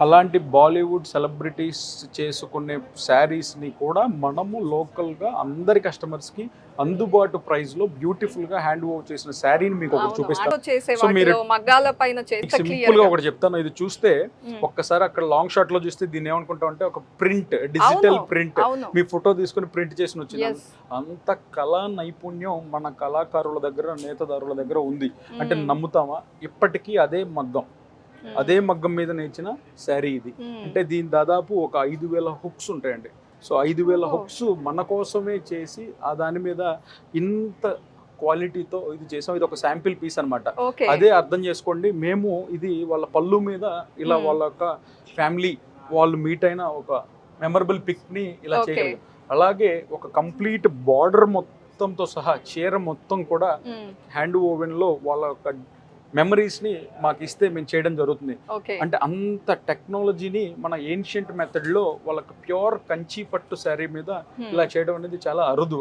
అలాంటి బాలీవుడ్ సెలబ్రిటీస్ చేసుకునే శారీస్ని కూడా మనము లోకల్గా అందరి కస్టమర్స్కి అందుబాటు ప్రైస్లో బ్యూటిఫుల్గా హ్యాండ్ ఓవర్ చేసిన శారీని మీకు ఒకటి చూపిస్తాను. సో మీరు సింపుల్గా ఒకటి చెప్తాను, ఇది చూస్తే ఒక్కసారి అక్కడ లాంగ్ షాట్ లో చూస్తే దీన్ని ఏమనుకుంటాం అంటే ఒక ప్రింట్, డిజిటల్ ప్రింట్, మీ ఫోటో తీసుకుని ప్రింట్ చేసి వచ్చింది. అంత కళా నైపుణ్యం మన కళాకారుల దగ్గర, నేతదారుల దగ్గర ఉంది అంటే నమ్ముతామా? ఇప్పటికీ అదే మగ్గం మీద నేర్చిన శారీ ఇది. అంటే దీని దాదాపు ఒక 5,000 హుక్స్ ఉంటాయండి. సో 5,000 హుక్స్ మన కోసమే చేసి ఆ దాని మీద ఇంత క్వాలిటీతో ఇది చేసాం. ఇది ఒక శాంపిల్ పీస్ అనమాట. అదే అర్థం చేసుకోండి, మేము ఇది వాళ్ళ పళ్ళు మీద ఇలా వాళ్ళ యొక్క ఫ్యామిలీ వాళ్ళు మీట్ అయిన ఒక మెమరబుల్ పిక్ ని ఇలా చేయగలిగాం. అలాగే ఒక కంప్లీట్ బార్డర్ మొత్తంతో సహా చీర మొత్తం కూడా హ్యాండ్ ఓవెన్ లో వాళ్ళ యొక్క మెమరీస్ ని మాకు ఇస్తే మేము చేయడం జరుగుతుంది. అంటే అంత టెక్నాలజీని మన ఏన్షియంట్ మెథడ్ లో వాళ్ళకి ప్యూర్ కంచి పట్టు శారీ మీద ఇలా చేయడం అనేది చాలా అరుదు.